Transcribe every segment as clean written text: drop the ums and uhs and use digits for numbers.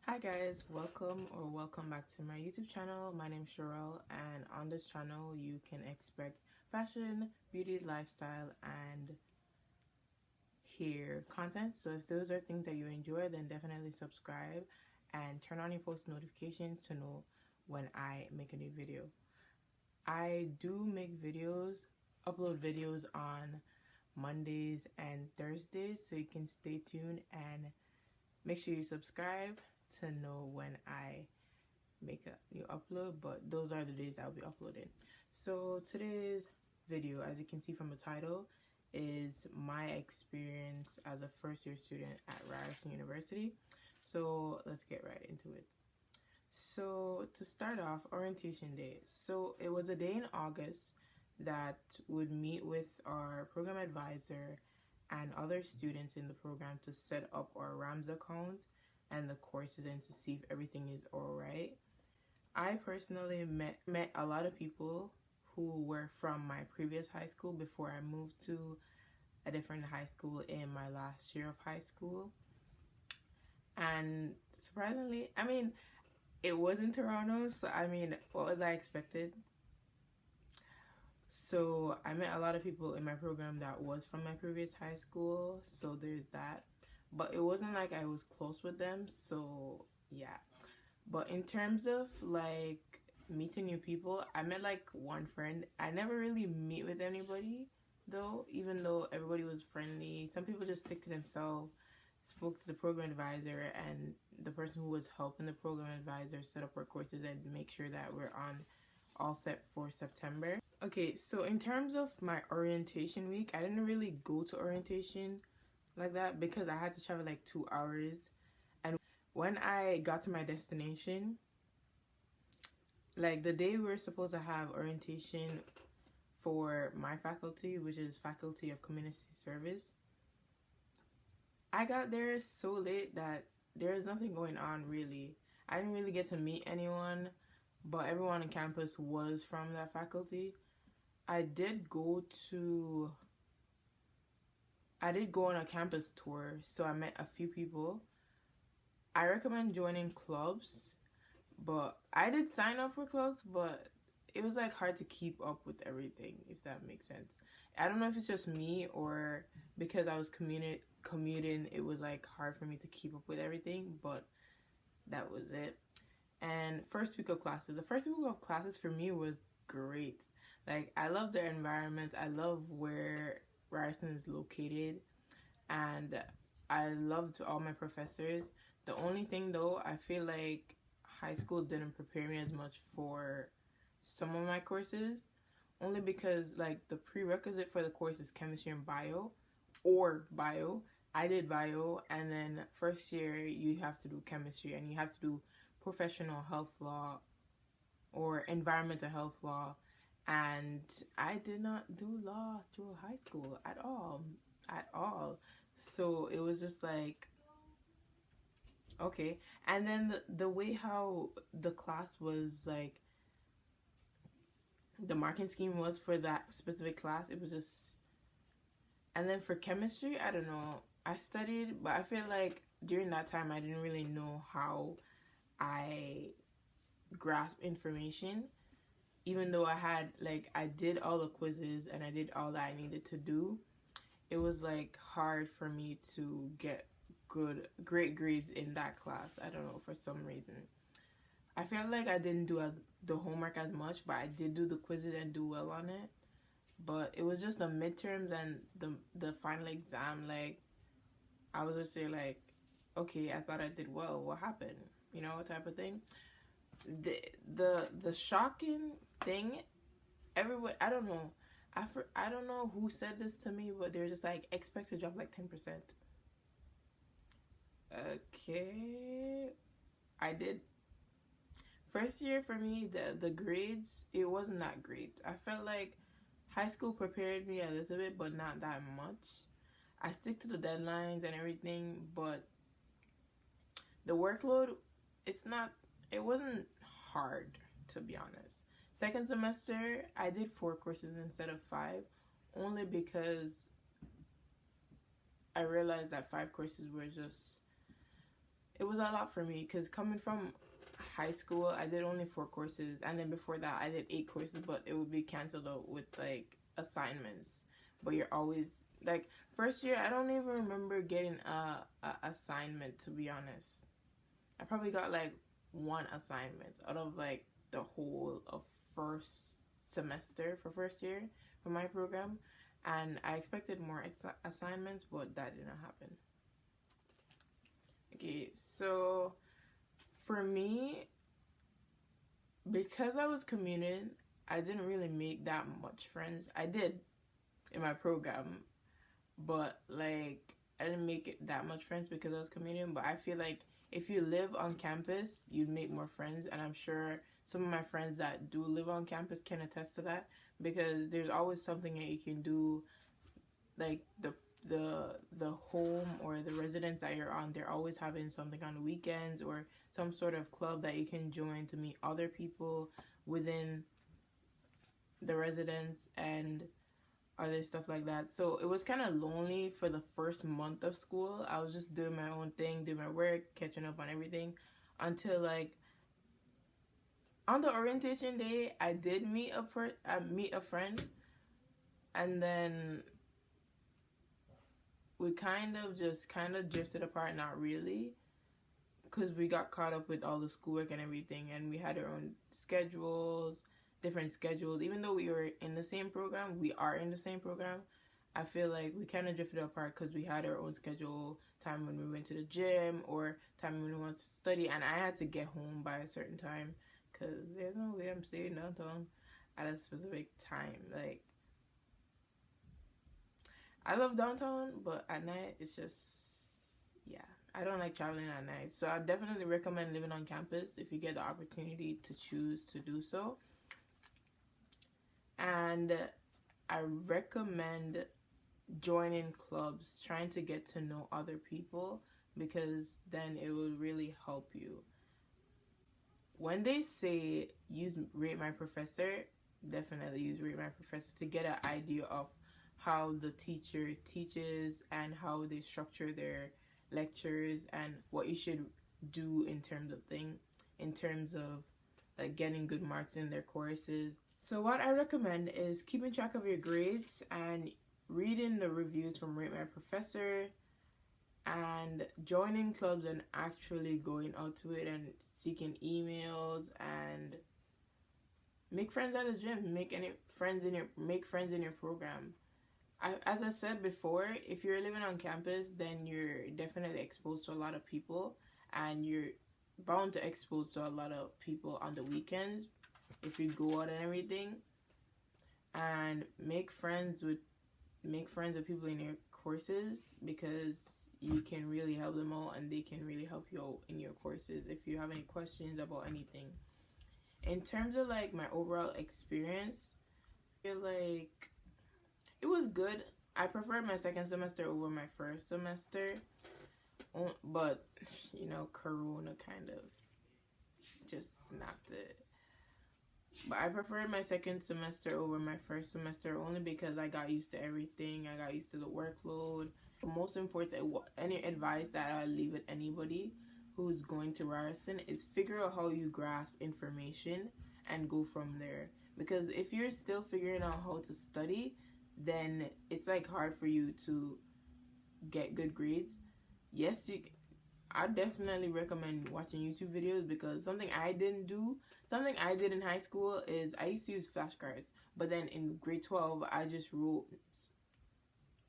Hi guys, welcome back to my YouTube channel. My name is Sherelle, and on this channel you can expect fashion, beauty, lifestyle, and hair content. So if those are things that you enjoy, then definitely subscribe and turn on your post notifications to know when I make a new video. I do make videos, upload videos on Mondays and Thursdays, so you can stay tuned and make sure you subscribe to know when I make a new upload, but those are the days I'll be uploading. So today's video, as you can see from the title, is my experience as a first-year student at Ryerson University. So let's get right into it. So to start off, orientation day. So it was a day in August that would meet with our program advisor and other students in the program to set up our RAMS account and the courses and to see if everything is all right. I personally met a lot of people who were from my previous high school before I moved to a different high school in my last year of high school. And surprisingly, it was in Toronto, so what was I expected? So I met a lot of people in my program that was from my previous high school, so there's that. But it wasn't like I was close with them, so yeah. But in terms of like meeting new people, I met like one friend. I never really meet with anybody though, even though everybody was friendly. Some people just stick to themselves. Spoke to the program advisor and the person who was helping the program advisor set up our courses and make sure that we're on all set for September. Okay, so in terms of my orientation week, I didn't really go to orientation like that because I had to travel like 2 hours. And when I got to my destination, like the day we were supposed to have orientation for my faculty, which is Faculty of Community Service, I got there so late that there was nothing going on really. I didn't really get to meet anyone, but everyone on campus was from that faculty. I did go on a campus tour, so I met a few people. I recommend joining clubs, but I did sign up for clubs, but it was like hard to keep up with everything, if that makes sense. I don't know if it's just me or because I was commuting, it was like hard for me to keep up with everything, but that was it. And first week of classes. The first week of classes for me was great. Like, I love the environment. I love where Ryerson is located. And I loved all my professors. The only thing though, I feel like high school didn't prepare me as much for some of my courses. Only because like the prerequisite for the course is chemistry and bio. I did bio, and then first year you have to do chemistry and you have to do professional health law or environmental health law, and I did not do law through high school at all. So it was just like, okay. And then the way how the class was, like the marking scheme was for that specific class, it was just. And then for chemistry, I don't know, I studied, but I feel like during that time I didn't really know how I grasp information, even though I did all the quizzes and I did all that I needed to do. It was like hard for me to get great grades in that class. I don't know, for some reason I felt like I didn't do the homework as much, but I did do the quizzes and do well on it. But it was just the midterms and the final exam, like I was just there like, okay, I thought I did well, what happened, type of thing. The shocking thing, everyone, I don't know, I don't know who said this to me, but they're just like, expect to drop like 10%. Okay, I did. First year for me, the grades, it wasn't that great. I felt like high school prepared me a little bit, but not that much. I stick to the deadlines and everything, but the workload, it wasn't hard, to be honest. Second semester, I did 4 courses instead of 5, only because I realized that 5 courses were just, it was a lot for me, because coming from high school, I did only 4 courses, and then before that I did 8 courses, but it would be canceled out with like assignments. But you're always like, first year I don't even remember getting a assignment, to be honest. I probably got like 1 assignment out of like the whole of first semester for first year for my program, and I expected more assignments, but that did not happen. Okay, so for me, because I was commuting, I didn't really make that much friends. I did in my program, but like I didn't make it that much friends because I was commuting. But I feel like if you live on campus, you'd make more friends, and I'm sure some of my friends that do live on campus can attest to that, because there's always something that you can do. Like the home or the residence that you're on, they're always having something on the weekends or some sort of club that you can join to meet other people within the residence and other stuff like that. So it was kind of lonely for the first month of school. I was just doing my own thing, doing my work, catching up on everything, until like on the orientation day I did meet a friend, and then we kind of drifted apart. Not really, because we got caught up with all the schoolwork and everything, and we had our own schedules, different schedules. Even though we are in the same program, I feel like we kind of drifted apart because we had our own schedule, time when we went to the gym or time when we wanted to study, and I had to get home by a certain time because there's no way I'm staying downtown at a specific time. Like, I love downtown, but at night it's just, yeah, I don't like traveling at night. So I definitely recommend living on campus if you get the opportunity to choose to do so. And I recommend joining clubs, trying to get to know other people, because then it will really help you. When they say use Rate My Professor, definitely use Rate My Professor to get an idea of how the teacher teaches and how they structure their lectures and what you should do in terms of like getting good marks in their courses. So what I recommend is keeping track of your grades and reading the reviews from Rate My Professor, and joining clubs and actually going out to it and seeking emails, and make friends at the gym, make friends in your program. As I said before, if you're living on campus, then you're definitely exposed to a lot of people, and you're bound to expose to a lot of people on the weekends if you go out and everything. And make friends with people in your courses, because you can really help them out and they can really help you out in your courses if you have any questions about anything. In terms of like my overall experience, I feel like it was good. I preferred my second semester over my first semester, but Corona kind of just snapped it. But I preferred my second semester over my first semester only because I got used to everything. I got used to the workload. The most important, any advice that I leave with anybody who's going to Ryerson is figure out how you grasp information and go from there. Because if you're still figuring out how to study, then it's like hard for you to get good grades. Yes, I definitely recommend watching YouTube videos, because something I did in high school is I used to use flashcards, but then in grade 12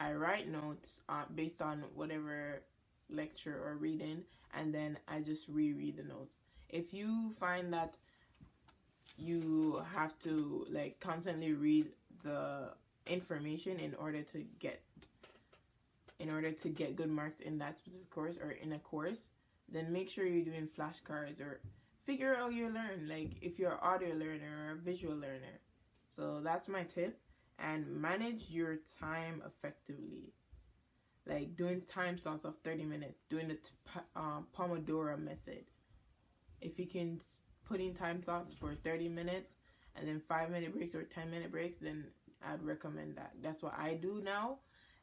I write notes based on whatever lecture or reading, and then I just reread the notes. If you find that you have to like constantly read the information in order to get good marks in that specific course or in a course, then make sure you're doing flashcards, or figure out your learn, like if you're an audio learner or a visual learner. So that's my tip. And manage your time effectively, like doing time slots of 30 minutes, doing the Pomodoro method. If you can put in time slots for 30 minutes and then 5-minute breaks or 10-minute breaks, then I'd recommend that. That's what I do now,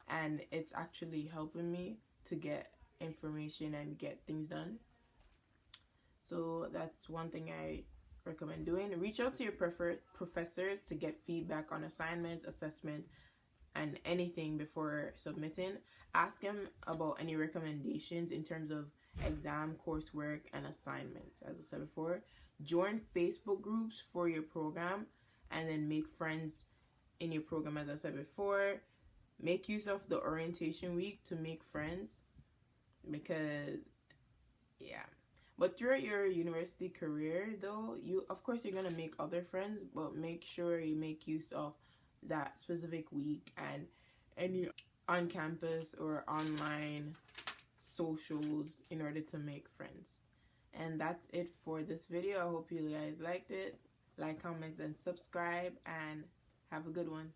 and it's actually helping me to get information and get things done. That's one thing I recommend doing. Reach out to your professors to get feedback on assignments, assessment, and anything before submitting. Ask them about any recommendations in terms of exam, coursework, and assignments. As I said before, join Facebook groups for your program, and then make friends in your program. As I said before, make use of the orientation week to make friends, because yeah. But throughout your university career, though, of course you're gonna make other friends, but make sure you make use of that specific week and any on-campus or online socials in order to make friends. And that's it for this video. I hope you guys liked it. Like, comment, and subscribe, and have a good one.